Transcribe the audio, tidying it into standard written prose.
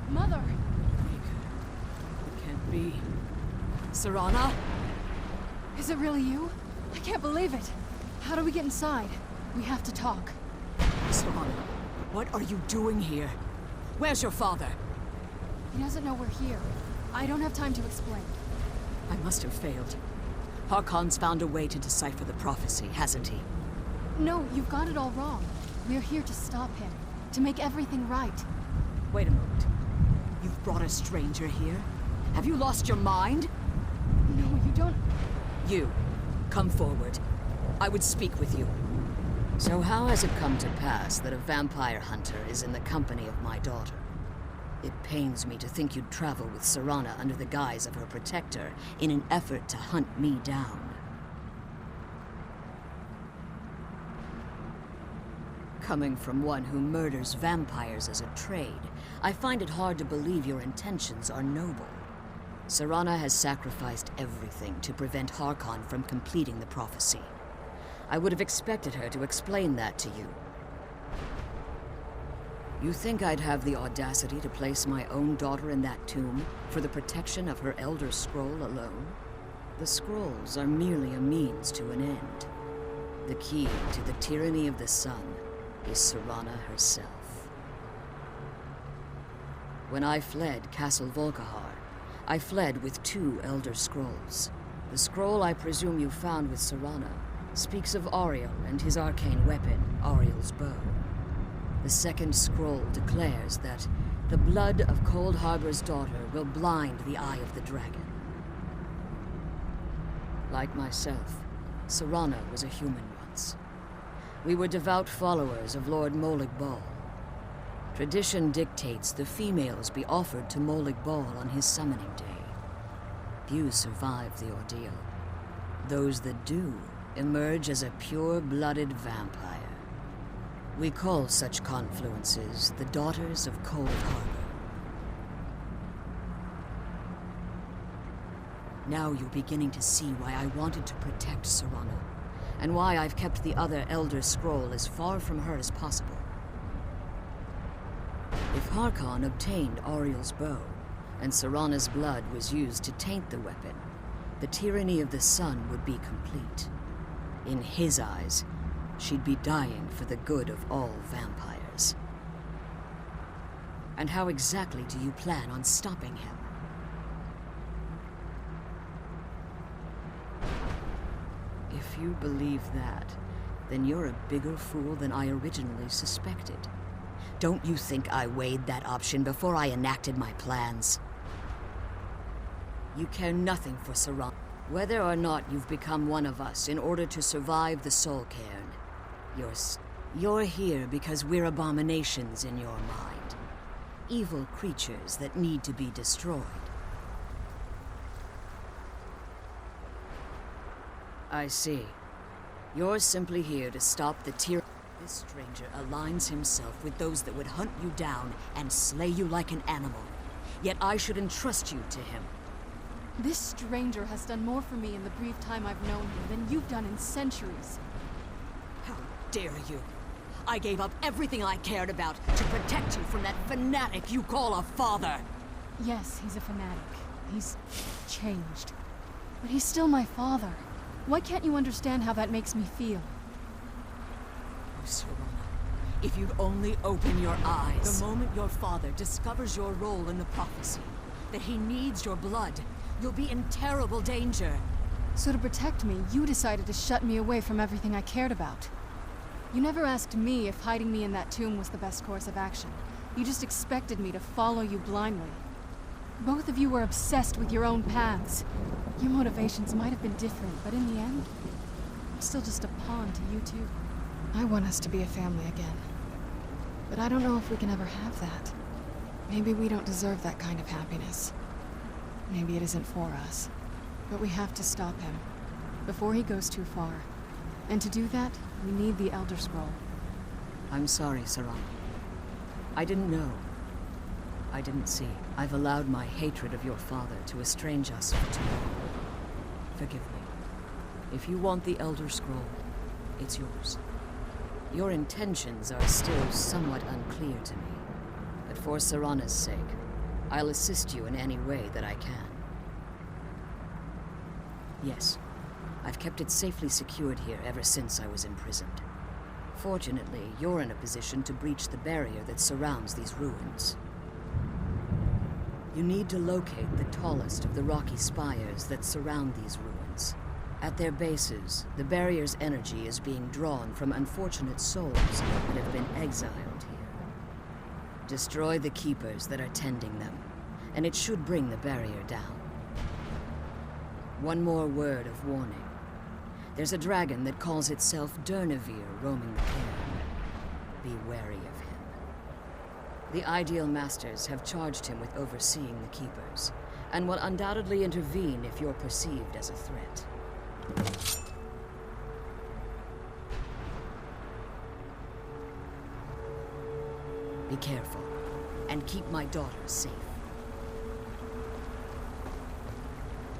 Mother! It can't be. Serana? Is it really you? I can't believe it. How do we get inside? We have to talk. Serana, what are you doing here? Where's your father? He doesn't know we're here. I don't have time to explain. I must have failed. Harkon's found a way to decipher the prophecy, hasn't he? No, you've got it all wrong. We're here to stop him. To make everything right. Wait a moment. You've brought a stranger here? Have you lost your mind? No, you don't... You, come forward. I would speak with you. So how has it come to pass that a vampire hunter is in the company of my daughter? It pains me to think you'd travel with Serana under the guise of her protector in an effort to hunt me down. Coming from one who murders vampires as a trade, I find it hard to believe your intentions are noble. Serana has sacrificed everything to prevent Harkon from completing the prophecy. I would have expected her to explain that to you. You think I'd have the audacity to place my own daughter in that tomb for the protection of her Elder Scroll alone? The scrolls are merely a means to an end. The key to the tyranny of the sun is Serana herself. When I fled Castle Volkihar, I fled with 2 Elder Scrolls. The scroll I presume you found with Serana speaks of Auriel and his arcane weapon, Auriel's bow. The second scroll declares that the blood of Cold Harbor's daughter will blind the eye of the dragon. Like myself, Serana was a human once. We were devout followers of Lord Molig Bal. Tradition dictates the females be offered to Molig Bal on his summoning day. Few survive the ordeal. Those that do emerge as a pure-blooded vampire. We call such confluences the Daughters of Cold Harbor. Now you're beginning to see why I wanted to protect Serana, and why I've kept the other Elder Scroll as far from her as possible. If Harkon obtained Auriel's bow, and Serana's blood was used to taint the weapon, the tyranny of the sun would be complete. In his eyes, she'd be dying for the good of all vampires. And how exactly do you plan on stopping him? If you believe that, then you're a bigger fool than I originally suspected. Don't you think I weighed that option before I enacted my plans? You care nothing for Serana. Whether or not you've become one of us in order to survive the Soul Cairn, you're here because we're abominations in your mind. Evil creatures that need to be destroyed. I see. You're simply here to stop the tyranny. This stranger aligns himself with those that would hunt you down and slay you like an animal. Yet I should entrust you to him. This stranger has done more for me in the brief time I've known him than you've done in centuries. How dare you? I gave up everything I cared about to protect you from that fanatic you call a father. Yes, he's a fanatic. He's changed. But he's still my father. Why can't you understand how that makes me feel? Oh, Serana, if you'd only open your eyes. The moment your father discovers your role in the prophecy, that he needs your blood, you'll be in terrible danger. So to protect me, you decided to shut me away from everything I cared about. You never asked me if hiding me in that tomb was the best course of action. You just expected me to follow you blindly. Both of you were obsessed with your own paths. Your motivations might have been different, but in the end, I'm still just a pawn to you two. I want us to be a family again. But I don't know if we can ever have that. Maybe we don't deserve that kind of happiness. Maybe it isn't for us. But we have to stop him, before he goes too far. And to do that, we need the Elder Scroll. I'm sorry, Serana. I didn't know. I didn't see. I've allowed my hatred of your father to estrange us for too long. Forgive me. If you want the Elder Scroll, it's yours. Your intentions are still somewhat unclear to me. But for Serana's sake, I'll assist you in any way that I can. Yes, I've kept it safely secured here ever since I was imprisoned. Fortunately, you're in a position to breach the barrier that surrounds these ruins. You need to locate the tallest of the rocky spires that surround these ruins. At their bases, the barrier's energy is being drawn from unfortunate souls that have been exiled here. Destroy the keepers that are tending them, and it should bring the barrier down. One more word of warning. There's a dragon that calls itself Durnevere roaming the clearing. Be wary of him. The Ideal Masters have charged him with overseeing the keepers, and will undoubtedly intervene if you're perceived as a threat. Be careful, and keep my daughter safe.